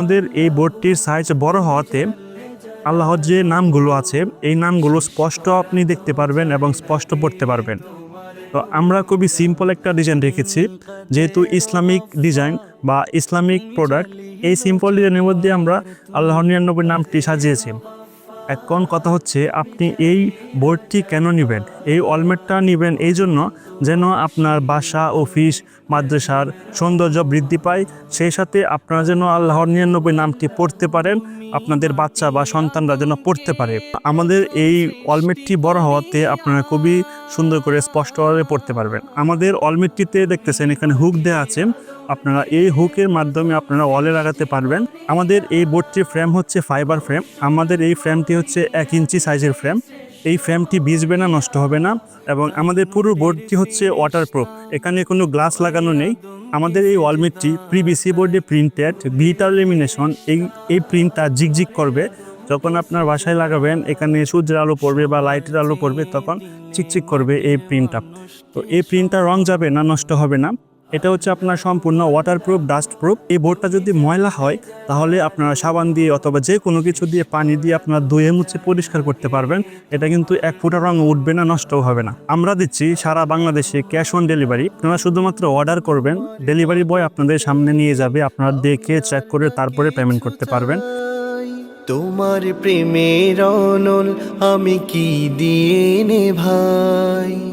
আমাদের এই বোর্ডটির সাইজ বড় হওয়াতে আল্লাহর যে নামগুলো আছে এই নামগুলো স্পষ্ট আপনি দেখতে পারবেন এবং স্পষ্ট পড়তে পারবেন। তো আমরা খুবই সিম্পল একটা ডিজাইন রেখেছি, যেহেতু ইসলামিক ডিজাইন বা ইসলামিক প্রোডাক্ট, এই সিম্পল ডিজাইনের মধ্যে আমরা আল্লাহর 99 নামটি সাজিয়েছি। এখন কথা হচ্ছে আপনি এই বোর্ডটি কেন নেবেন? এই ওয়ালমেটটা নেবেন এই জন্য যেন আপনার বাসা, অফিস, মাদ্রাসার সৌন্দর্য বৃদ্ধি পায়, সেই সাথে আপনারা যেন আল্লাহর 99 নামটি পড়তে পারেন, আপনাদের বাচ্চা বা সন্তানরা যেন পড়তে পারে। আমাদের এই ওয়ালমেটটি বড় হওয়াতে আপনারা খুবই সুন্দর করে স্পষ্টভাবে পড়তে পারবেন। আমাদের ওয়ালমেটটিতে দেখতেছেন এখানে হুক দেওয়া আছে, আপনারা এই হুকের মাধ্যমে আপনারা ওয়ালে লাগাতে পারবেন। আমাদের এই বোর্ডটির ফ্রেম হচ্ছে ফাইবার ফ্রেম। আমাদের এই ফ্রেমটি হচ্ছে 1 ইঞ্চি সাইজের ফ্রেম। এই ফ্রেমটি ভিজবে না, নষ্ট হবে না, এবং আমাদের পুরো বোর্ডটি হচ্ছে ওয়াটারপ্রুফ। এখানে কোনো গ্লাস লাগানো নেই। আমাদের এই ওয়ালমেটটি পিভিসি বোর্ডে প্রিন্টেড, গ্লিটার লেমিনেশন। এই প্রিন্টটা জিগজিগ করবে। যখন আপনার বাসায় লাগাবেন, এখানে সূর্যের আলো পড়বে বা লাইটের আলো পড়বে, তখন চিকচিক করবে এই প্রিন্টটা। তো এই প্রিন্টটা রং যাবে না, নষ্ট হবে না। এটা হচ্ছে আপনার সম্পূর্ণ ওয়াটারপ্রুফ, ডাস্টপ্রুফ। এই বোর্ডটা যদি ময়লা হয় তাহলে আপনারা সাবান দিয়ে অথবা যে কোনো কিছু দিয়ে, পানি দিয়ে আপনারা ধুয়ে মুছে পরিষ্কার করতে পারবেন। এটা কিন্তু 1 ফোঁটা রং উঠবে না, নষ্টও হবে না। আমরা দিচ্ছি সারা বাংলাদেশে ক্যাশ অন ডেলিভারি। আপনারা শুধুমাত্র অর্ডার করবেন, ডেলিভারি বয় আপনাদের সামনে নিয়ে যাবে, আপনারা দেখে চেক করে তারপরে পেমেন্ট করতে পারবেন। তোমার প্রেমের অনল আমি কি দিয়ে নেভাই।